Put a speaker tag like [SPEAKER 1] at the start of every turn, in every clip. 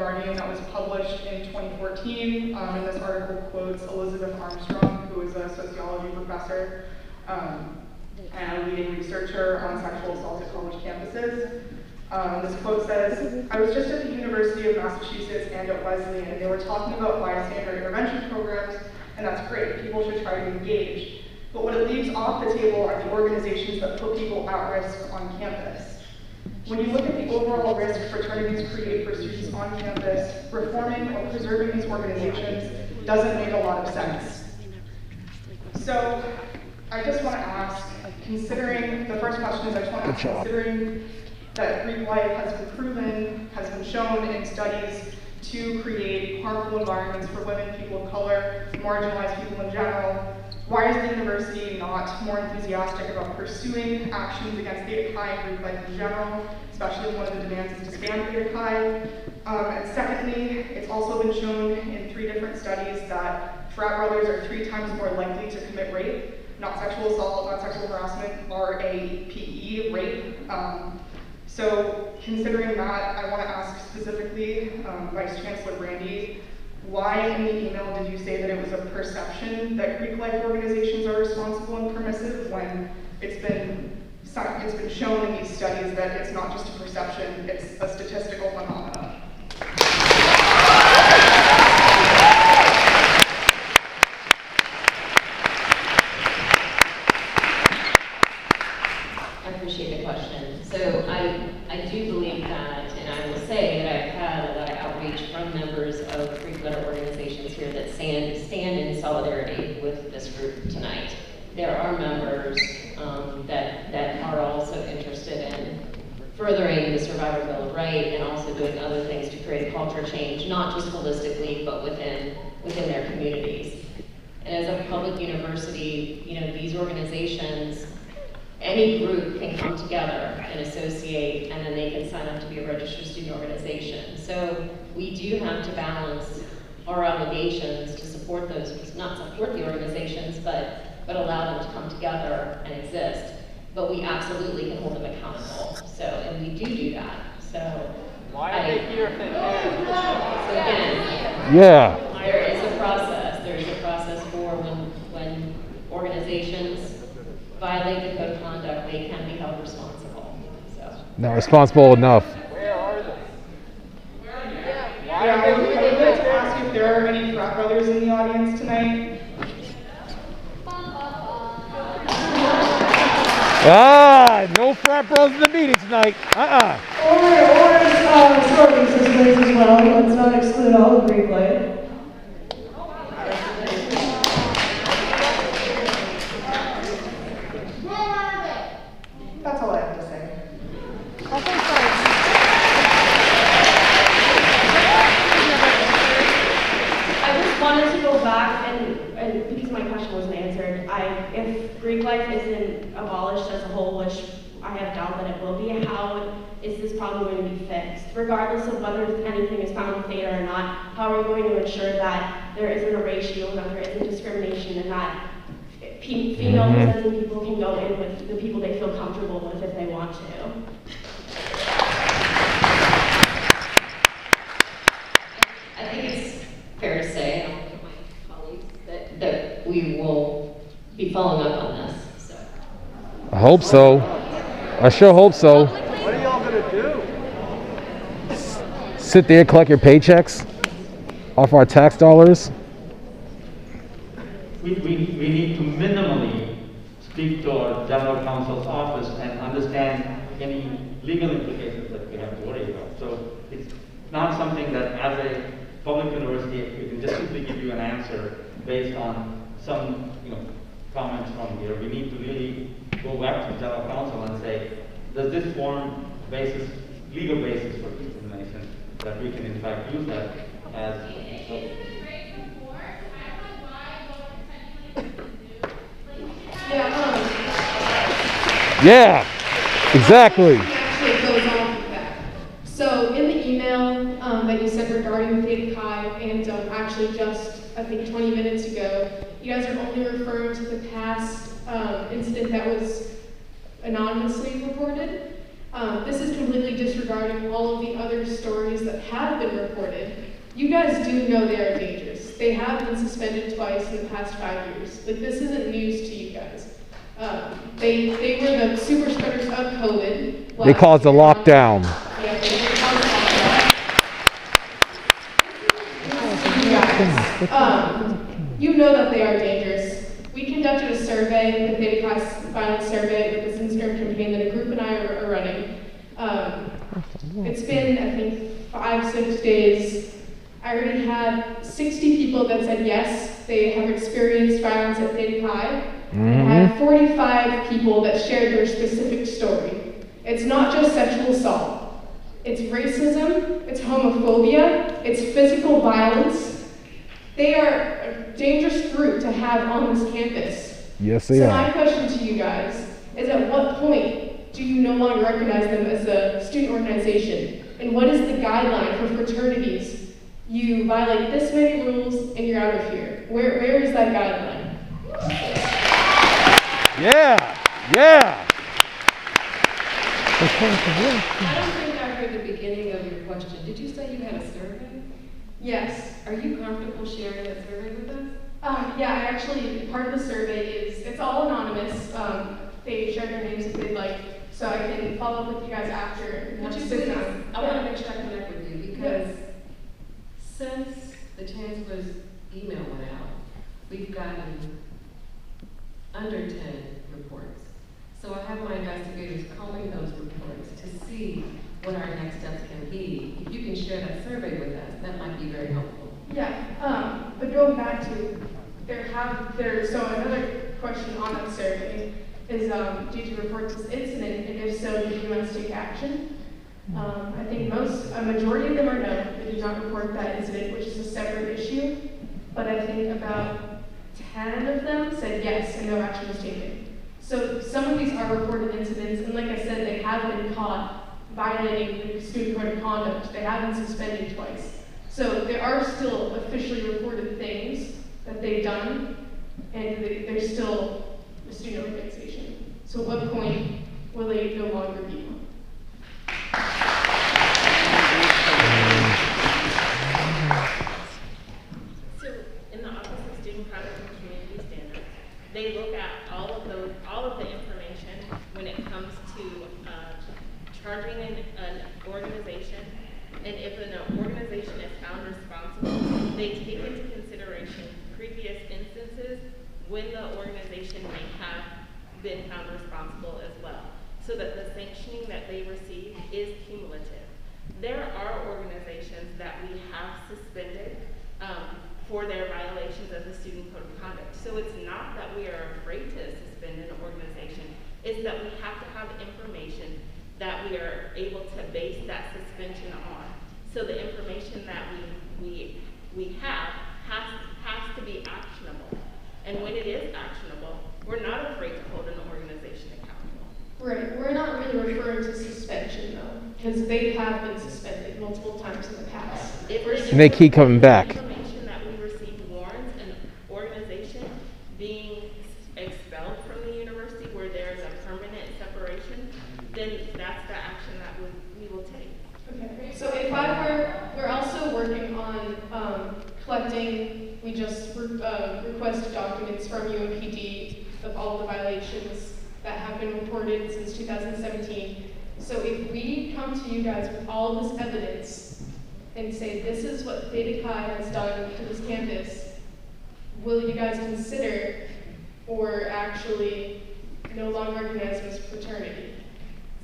[SPEAKER 1] Guardian that was published in 2014. And this article quotes Elizabeth Armstrong, who is a sociology professor and a leading researcher on sexual assault at college campuses. This quote says, "I was just at the University of Massachusetts and at Wesleyan, and they were talking about bystander intervention programs, and that's great, people should try to engage. But what it leaves off the table are the organizations that put people at risk on campus. When you look at the overall risk fraternities create for students on campus, reforming or preserving these organizations doesn't make a lot of sense." So I just want to ask, considering, the first question is, I just want to ask, considering that Greek life has been proven, has been shown in studies to create harmful environments for women, people of color, marginalized people in general, why is the university not more enthusiastic about pursuing actions against Theta Chi and Greek life in general, especially when one of the demands is disband Theta Chi? And secondly, it's also been shown in 3 different studies that frat brothers are 3 times more likely to commit rape, not sexual assault, not sexual harassment, RAPE, rape. So considering that, I want to ask specifically Vice Chancellor Brandy, why in the email did you say that it was a perception that Greek life organizations are responsible and permissive when it's been shown in these studies that it's not just a perception, it's a statistical phenomenon?
[SPEAKER 2] I appreciate the question. So I do believe that, and I will say that I've had a lot of outreach from members of Greek letter organizations here that stand in solidarity with this group tonight. There are members that are also interested in furthering the Survivor Bill of Rights and also doing other things to create culture change, not just holistically, but within their communities. And as a public university, these organizations, any group can come together and associate, and then they can sign up to be a registered student organization. So we do have to balance our obligations to support those, not support the organizations, but allow them to come together and exist. But we absolutely can hold them accountable. So, and we do that. So
[SPEAKER 3] why are they here if they can?
[SPEAKER 2] So again,
[SPEAKER 4] yeah,
[SPEAKER 2] there is a process. There is a process for when organizations violate the code of conduct, they can be held responsible. So
[SPEAKER 4] not responsible enough.
[SPEAKER 3] Where are they?
[SPEAKER 1] I would like to ask if there are any frat brothers in the audience tonight.
[SPEAKER 4] No frat bros in the meeting tonight.
[SPEAKER 5] Or sorority sisters as well. Let's not exclude all of Greek life.
[SPEAKER 1] That's all I have to say.
[SPEAKER 6] I just wanted to go back and because my question wasn't answered, if Greek life isn't abolished as a whole, which I have doubt that it will be, how is this problem going to be fixed? Regardless of whether anything is found with Theta or not, how are we going to ensure that there isn't a ratio, that there isn't discrimination, and that female presenting people can go in with the people they feel comfortable with if they want to?
[SPEAKER 2] I think it's fair to say, and I'll look at my colleagues, that we will be following up on this. So
[SPEAKER 4] I hope so. I sure hope so.
[SPEAKER 3] What are y'all gonna do?
[SPEAKER 4] Sit there and collect your paychecks off our tax dollars.
[SPEAKER 7] We need to minimally speak to our general counsel's office and understand any legal implications that we have to worry about. So it's not something that as a public university we can just simply give you an answer based on some comments from here. We need to really go back to the general counsel and say, does this form legal basis for discrimination that we can in fact use that as
[SPEAKER 4] Yeah, exactly.
[SPEAKER 8] Actually, it goes on from that. So in the email that you sent regarding Theta Chi, and actually just, I think 20 minutes ago, you guys are only referring to the past incident that was anonymously reported. This is completely disregarding all of the other stories that have been reported. You guys do know they are dangerous. They have been suspended twice in the past 5 years. Like, this isn't news to you guys. They were the super spreaders of COVID.
[SPEAKER 4] They caused a lockdown.
[SPEAKER 8] Yeah, they caused a lockdown. You know that they are dangerous. We conducted a survey, the Theta Class Violence Survey, with this Instagram campaign that a group and I are running. It's been, I think, 5-6 days. I already had 60 people that said yes, they have experienced violence at Theta Chi. I had 45 people that shared their specific story. It's not just sexual assault. It's racism, it's homophobia, it's physical violence. They are a dangerous group to have on this campus.
[SPEAKER 4] Yes, they
[SPEAKER 8] so
[SPEAKER 4] are.
[SPEAKER 8] my question to you guys is, at what point do you no longer recognize them as a student organization? And what is the guideline for fraternities? You violate this many rules and you're out of here. Where is that guideline?
[SPEAKER 4] Yeah, yeah.
[SPEAKER 9] I don't think I heard the beginning of your question. Did you say you had a survey?
[SPEAKER 8] Yes.
[SPEAKER 9] Are you comfortable sharing that survey with us?
[SPEAKER 8] Yeah, I actually, part of the survey is, it's all anonymous. They share their names if they'd like, so I can follow up with you guys after.
[SPEAKER 9] Would you please? I want to make sure I connect with you because since the chancellor's email went out, we've gotten under 10 reports. So I have my investigators combing those reports to see what our next steps can be. If you can share that survey with us, that might be very helpful.
[SPEAKER 8] Yeah, but going back to, so another question on that survey is, did you report this incident, and if so, did UMass take action? I think a majority of them are no, they did not report that incident, which is a separate issue, but I think about 10 of them said yes, and no action was taken. So some of these are reported incidents, and like I said, they have been caught violating the student code of conduct. They have been suspended twice. So there are still officially reported things that they've done, and they're still a student organization. So at what point will they no longer be one?
[SPEAKER 10] So in the Office of Student Conduct and Community Standards, they look at all of the information when it comes to charging an organization, and if an organization is found responsible, they take into consideration previous instances when the organization may have been found responsible as well, so that the sanctioning that they receive is cumulative. There are organizations that we have suspended for their violations of the Student Code of Conduct. So it's not that we are afraid to suspend an organization, it's that we have to have information that we are able to base that suspension on. So the information that we have has to be actionable. And when it is actionable, we're not afraid to hold an organization accountable.
[SPEAKER 8] Right, we're not really referring to suspension though, because they have been suspended multiple times in the past.
[SPEAKER 4] And they keep coming back.
[SPEAKER 10] Information that we receive warrants an organization being expelled from the university where there is a permanent separation, then that's the action that we will take.
[SPEAKER 8] Okay, so if we're also working on collecting, we just requested documents from UMPD of all the violations that have been reported since 2017. So if we come to you guys with all of this evidence and say this is what Theta Chi has done to this campus, will you guys consider or actually no longer recognize this fraternity?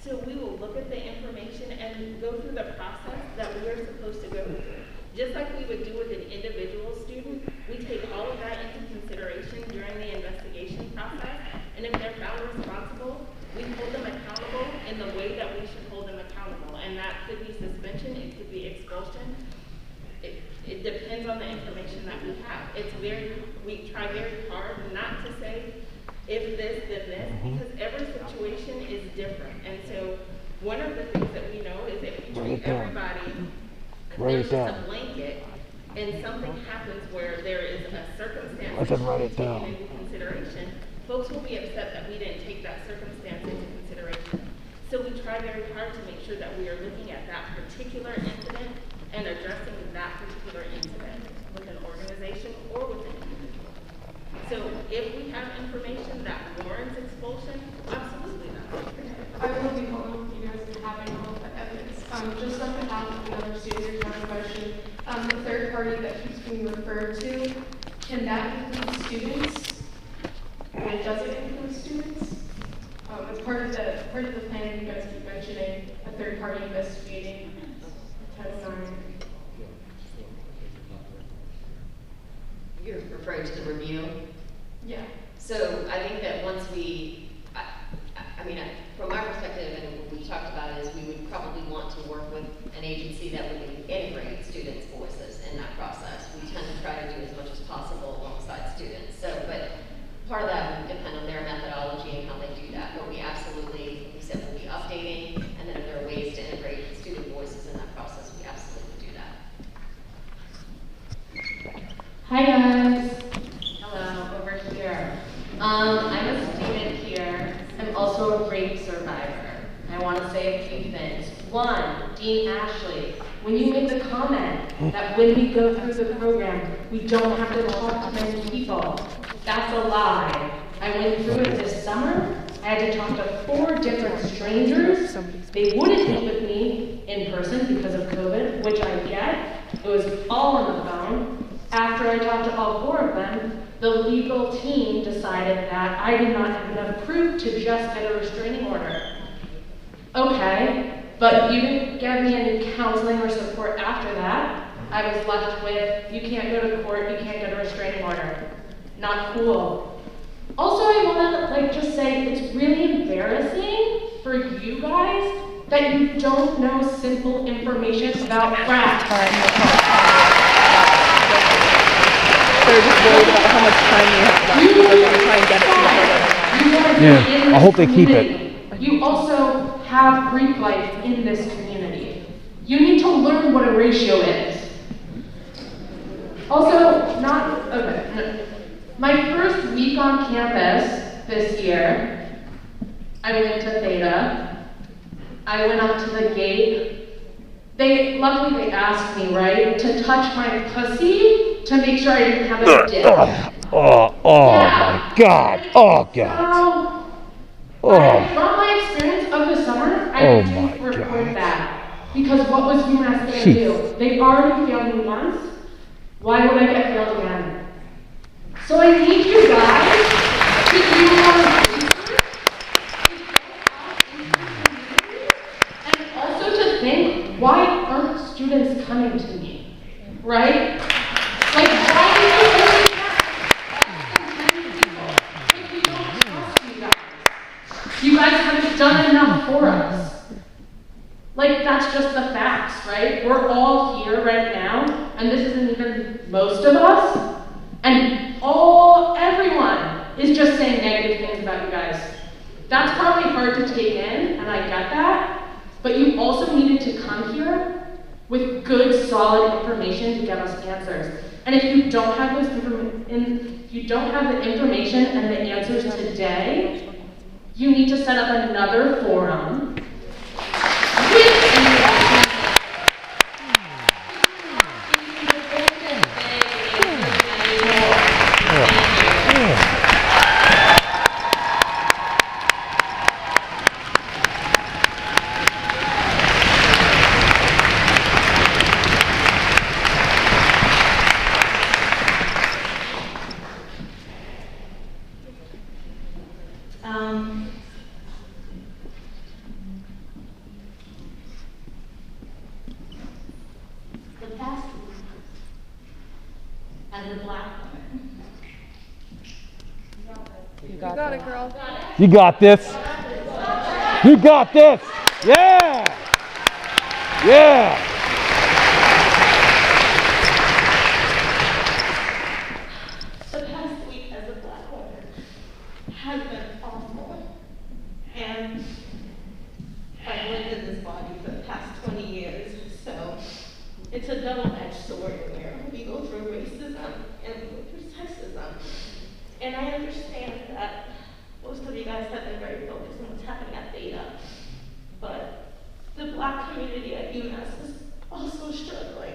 [SPEAKER 10] So we will look at the information and go through the process that we are supposed to go through. Just like we would do with an individual student, we take all of that into consideration during the investigation process, and if they're found responsible, we hold them accountable in the way that we should hold them accountable, and that could be suspension, it could be expulsion. It depends on the information that we have. We try very hard not to say, if this, then this, because every situation is different. And so one of the things that we know is if we treat everybody as just a blanket, and something happens where there is a circumstance that should be taken into consideration, folks will be upset that we didn't take that circumstance into consideration. So we try very hard to make sure that we are looking at that particular incident and addressing that particular incident with an organization or with an individual. So if we have information that warrants expulsion, absolutely not.
[SPEAKER 8] I will be following with you guys and having all of the evidence. Just on behalf of another student, I have a question. The third party that keeps being referred to, can that include students? And does it include students? As part of the plan, you guys keep mentioning a third party investigating Title IX.
[SPEAKER 2] You're referring to the review?
[SPEAKER 8] Yeah.
[SPEAKER 2] So I think that once we, from our perspective, and what we talked about is we would probably want to work with an agency that would integrate students' voices in that process. We tend to try to do as much as possible alongside students. So, but part of that would depend on their methodology and how they do that. But we absolutely, we said we'll be updating, and then if there are ways to integrate student voices in that process, we absolutely do that.
[SPEAKER 6] Hi guys. Hello, over here. I'm a student here. I'm also a rape survivor. I want to say a few things. One, Dean Ashley, when you made the comment that when we go through the program, we don't have to talk to many people, that's a lie. I went through it this summer. I had to talk to 4 different strangers. They wouldn't meet with me in person because of COVID, which I get. It was all on the phone. After I talked to all 4 of them, the legal team decided that I did not have enough proof to just get a restraining order. Okay, but you didn't give me any counseling or support after that. I was left with, you can't go to court, you can't get a restraining order. Not cool. Also, I want to just say it's really embarrassing for you guys that you don't know simple information about frat.
[SPEAKER 11] They're just worried about how much time you have left, so they're going to try and get it to the
[SPEAKER 4] Yeah, I hope they keep it.
[SPEAKER 6] You also have Greek life in this community. You need to learn what a ratio is. Also, my first week on campus this year, I went to Theta. I went up to the gate. Luckily they asked me, right, to touch my pussy to make sure I didn't have a dick.
[SPEAKER 4] My God. Oh, God.
[SPEAKER 6] From my experience of the summer, I didn't report that. Because what was UMass going to do? They already failed me once. Why would I get failed again? So I need you guys to do more research, and also to think, why aren't students coming to me? Right? Like, why do you only have people? Like, we don't trust you guys. You guys haven't done enough for us. Like, that's just the facts, right? We're all here right now, and this isn't even most of us, and everyone is just saying negative things about you guys. That's probably hard to take in, and I get that, but you also needed to come here with good, solid information to get us answers. And if you don't have the information and the answers today, you need to set up another forum the past as a black woman.
[SPEAKER 11] You got it, girl.
[SPEAKER 4] You got this. You got this. Yeah. Yeah.
[SPEAKER 10] The past week as a black woman has been awful. And I've lived in this body for the past 20 years, so it's a double-edged sword where we go through racism and we go through sexism. And I understand that most of you guys have been very focused on what's happening at Theta.
[SPEAKER 12] but the Black community at UMass is also struggling.